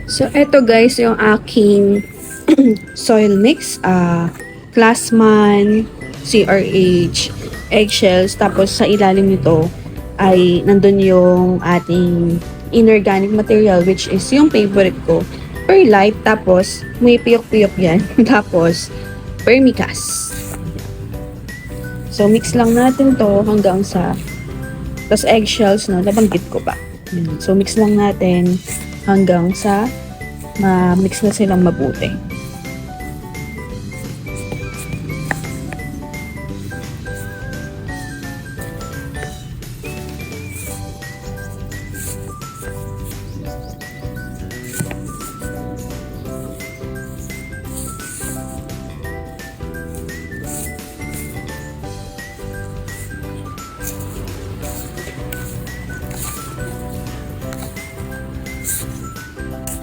So, eto guys, yung aking soil mix. Classman, CRH, eggshells. Tapos, sa ilalim nito ay nandun yung ating inorganic material, which is yung favorite ko. Perlite. Tapos, may piyok-piyok yan. Tapos, vermicast. So, mix lang natin to hanggang sa... Tapos, eggshells, no? Nabanggit ko pa. So, mix lang natin hanggang sa ma-mix na silang mabuti.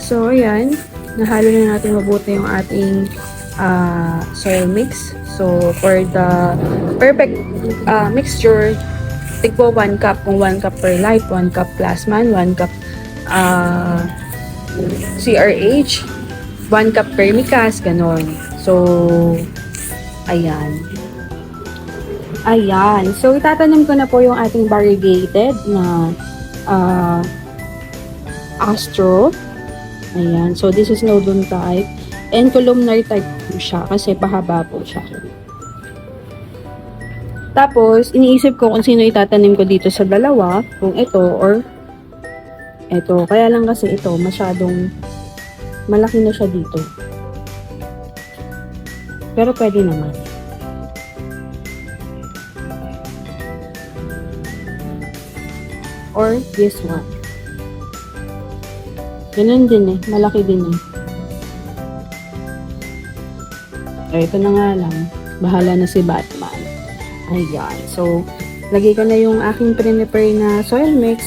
So, ayan. Nahalo na natin mabuti yung ating soil mix. So, for the perfect mixture, tigpo 1 cup. Kung 1 cup perlite, 1 cup plasman, 1 cup CRH, 1 cup vermicast, ganon. So, ayan. Ayan. So, itatanim ko na po yung ating variegated na astro. Ayan. So, this is nodon type. And columnar type po siya kasi pahaba po siya. Tapos, iniisip ko kung sino itatanim ko dito sa dalawa. Kung ito or ito. Kaya lang kasi ito, masyadong malaki na siya dito. Pero pwede naman. Or this one. Ganun din eh. Malaki din eh. Ito na nga lang. Bahala na si Batman. Ayan. So, lagay ko na yung aking prepare na soil mix.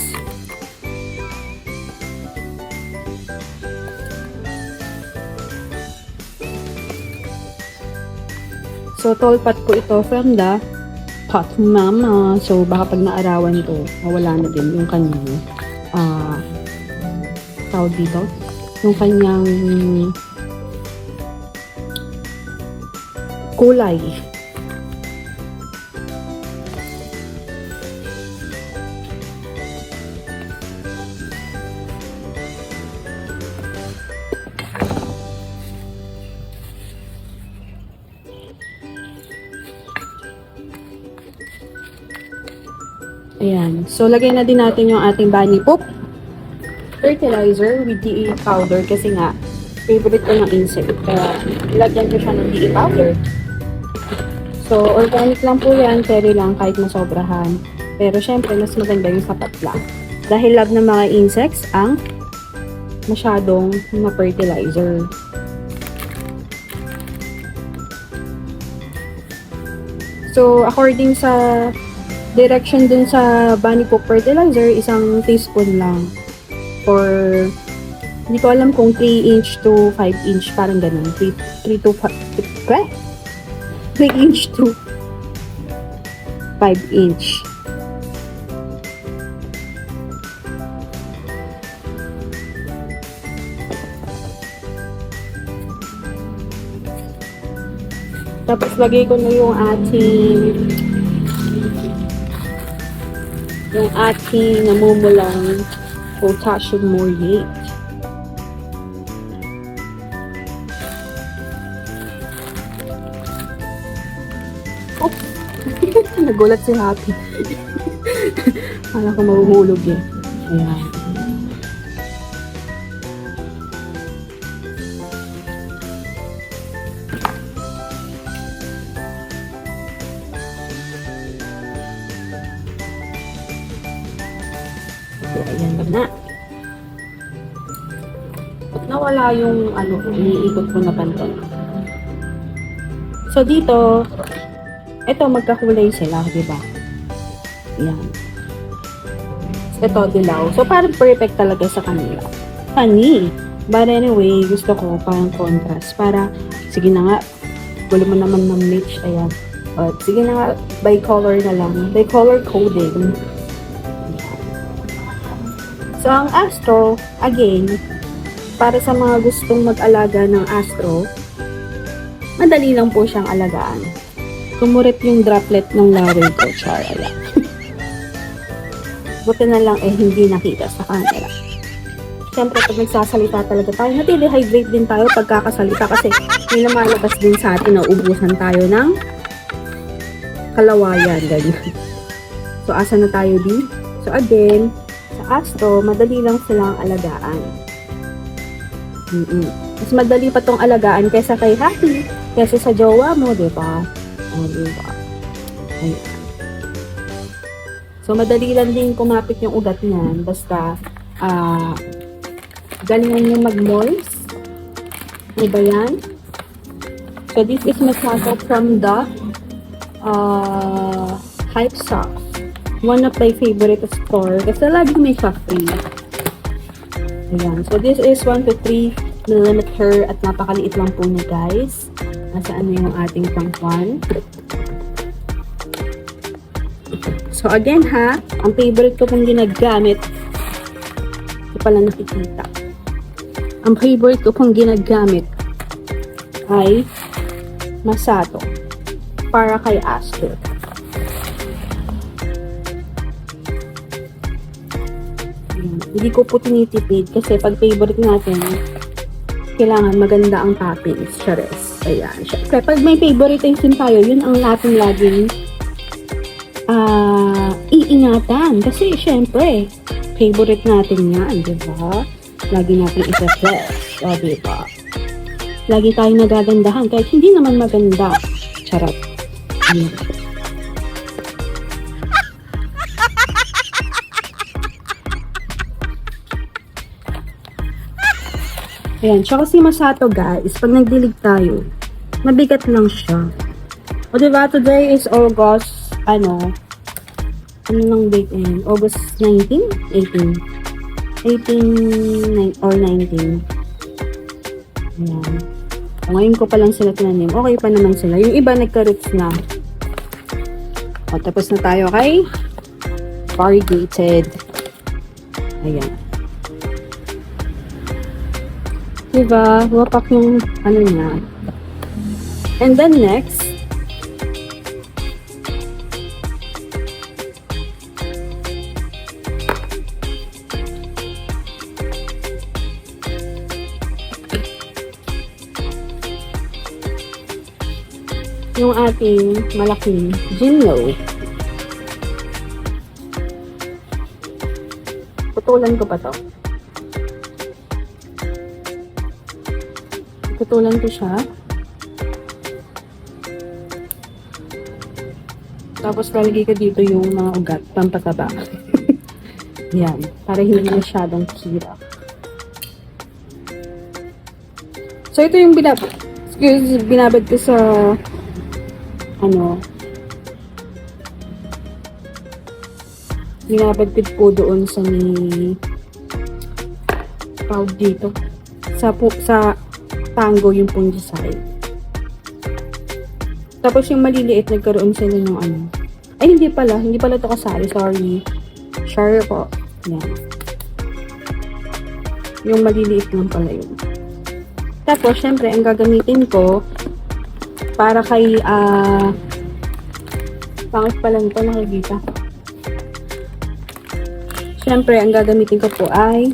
So, tolpat ko ito from the pot mama. So, baka pag naarawan to, mawala na din yung kanyang tawag dito, yung kanyang kulay. Ayan. So, lagay na din natin yung ating bunny poop fertilizer with DA powder kasi nga, favorite ko ng insect. Kaya, ilagyan ko siya ng DA powder. So, organic lang po yan. Carry lang kahit masobrahan. Pero, syempre, mas maganda yung sapat lang. Dahil love ng mga insects ang masyadong ma-fertilizer. So, according sa direction dun sa bunny poop fertilizer, 1 teaspoon lang. Or, hindi ko alam kung 3 inch to 5 inch, parang ganun. 3 to 5, 3 inch to 5 inch. Tapos, lagay ko na yung ating namumulang potassium muriate. Oh! Nagulat si Happy. Kala ko mahuhulog eh. Ayan. Ayan na. Nawala yung iniikot ko na panton. So, dito, ito, magkakulay sila, diba? Ayan. Ito, dilaw. So, parang perfect talaga sa kanila. Funny. But anyway, gusto ko parang contrast. Para, sige na nga, gulo mo naman ng bleach. Ayan. Sige na nga, bicolor na lang. Bicolor coding. So, ang Astro, again, para sa mga gustong mag-alaga ng Astro, madali lang po siyang alagaan. Tumurit yung droplet ng laring ko, char. Ayan. Buti na lang hindi nakita sa camera. Siyempre, pag nagsasalita talaga tayo, nati-dehydrate din tayo pagkakasalita kasi may lumalabas din sa atin na ubusan tayo ng kalawayan. Ganyan. So, asa na tayo din? So, again, sa Astro, madali lang silang alagaan. Mas madali pa tong alagaan kaysa kay Happy, kaysa sa jowa mo, diba? Diba? Ayan. So, madali lang din kumapit yung ugat niyan. Basta, galingan nyo mag-moist. Ano ba yan? So, this is Masato from the Hype Socks. One of my favorite store. Kasi lagi may siya free. Ayan. So, this is 1 to 3 mm at napakaliit lang po niya, guys. Nasaan na yung ating pang-1. So, again ha, ang favorite ko pong ginagamit, ito pala nakikita. Ang favorite ko pong ginagamit ay Masato para kay Astro. Hindi ko po tinitipid kasi pag favorite natin, kailangan maganda ang toppings. Chares. Ayan. Syempre, pag may favoritism tayo, yun ang natin laging iingatan. Kasi, syempre, favorite natin yan, diba? Lagi natin isa-fresh. O, diba? Lagi tayong nagagandahan kahit hindi naman maganda. Charot. Ayan. Ayan, tsaka si Masato guys, pag nagdilig tayo, mabigat lang siya. O diba, today is August, ano lang date ngayon? August 19? 18? 18 or 19. Ayan. O, ngayon ko pa lang sila tinanim. Okay pa naman sila. Yung iba nagka-roots na. O, tapos na tayo kay variegated. Ayan. Diba? Wapak yung ano niya. And then next, yung ating malaking Gimno. Putulan ko pa to. Putulan ko siya. Tapos lalagay ko dito yung mga ugat, pampataba. Yan. Para hindi masyadong hirap. So, ito yung binabad ko sa binabad ko po doon sa tawag dito. Sa tango yung fungicide. Tapos yung maliliit, nagkaroon sila ng ay, hindi pala ito kasali. Sorry. Share po. Yan. Yung maliliit lang pala yun. Tapos, syempre, ang gagamitin ko para kay, pangit pala nito, nakikita. Syempre, ang gagamitin ko po ay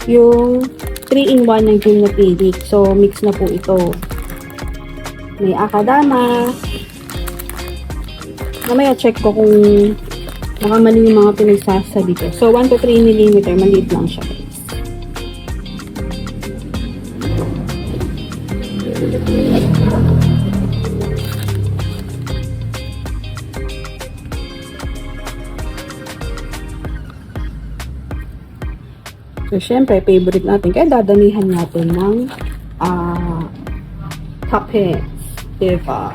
yung 3-in-1 ng Gymnopedic. So, mix na po ito. May akadama. Mamaya check ko kung nakamali yung mga pinagsasabi ko. So, 1 to 3 mm, maliit lang siya. So, syempre, favorite natin. Kaya dadamihan natin ng toppings. Diba?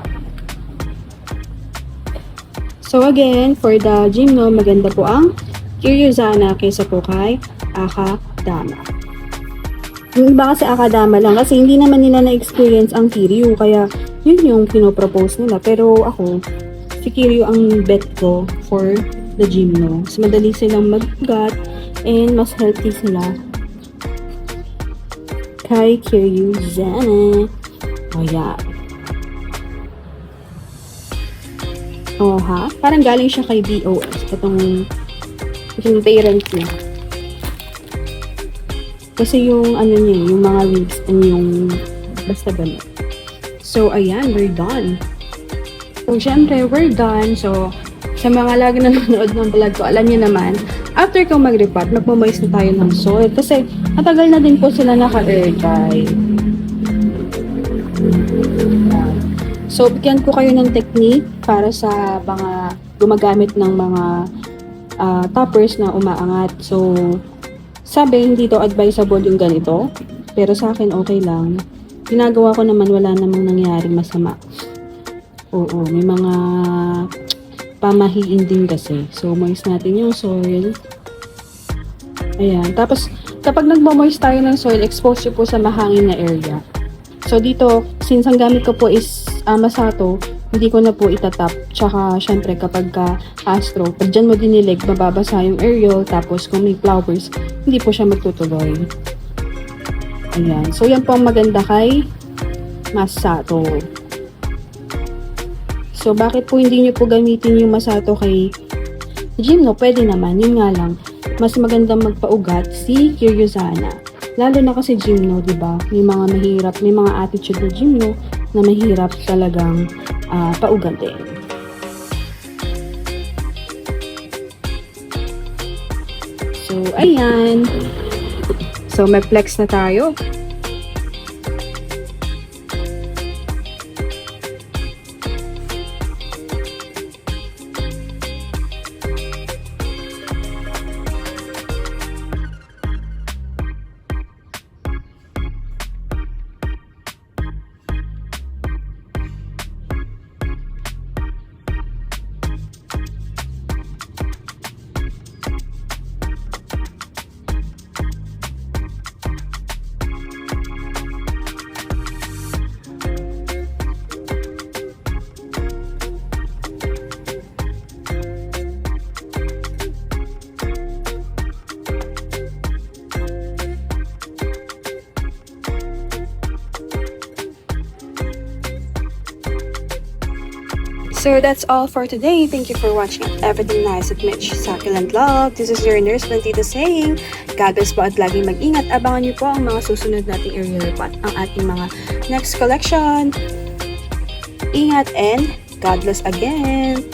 So, again, for the Gymno, maganda po ang Kiryuzana kaysa po kay Akadama. Yung iba kasi Akadama lang kasi hindi naman nila na-experience ang Kiryu. Kaya, yun yung pinopropose nila. Pero ako, si Kiryu ang bet ko for the Gymno. Mas madali silang mag-ugat and mas healthy sila. kay Kiryu Zana. O yan. O ha? Parang galing siya kay BOS. Itong parent niya. Kasi yung ano niya, yung mga wigs and yung basta ganun. So, ayan, we're done. So, syempre, we're done. So, sa mga lagi nanonood ng vlog ko, alam niyo naman, after ko mag-repot, magmamoist na tayo ng soil. Kasi, matagal na din po sila naka-air dry. So, bigyan ko kayo ng technique para sa mga gumagamit ng mga toppers na umaangat. So, sabi, hindi to advisable yung ganito. Pero sa akin, okay lang. Ginagawa ko naman, wala namang nangyaring masama. Oo, may mga pamahiin din kasi. So, moist natin yung soil. Ayan. Tapos, kapag nagmo-moist tayo ng soil, expose nyo po sa mahangin na area. So, dito, since ang gamit ko po is Masato, hindi ko na po itatap. Tsaka, syempre, kapag astro, pag dyan mo dinilig, mababasa yung aerial. Tapos, kung may flowers, hindi po siya magtutuloy. Ayan. So, yan po ang maganda kay Masato. So, bakit po hindi nyo po gamitin yung Masato kay Gymno? Pwede naman. Yun nga lang. Mas magandang magpaugat si Kiryu Zana. Lalo na kasi Gymno, diba? May mga mahirap, may mga attitude na Gymno na mahirap talagang paugatin. So, ayan. So, may flex na tayo. So that's all for today. Thank you for watching Everything Nice with Mitch, Succulent Love. This is your nurse Blandita saying, God bless po at laging mag-ingat. Abangan niyo po ang mga susunod nating aerial repot, ang ating mga next collection. Ingat and God bless again.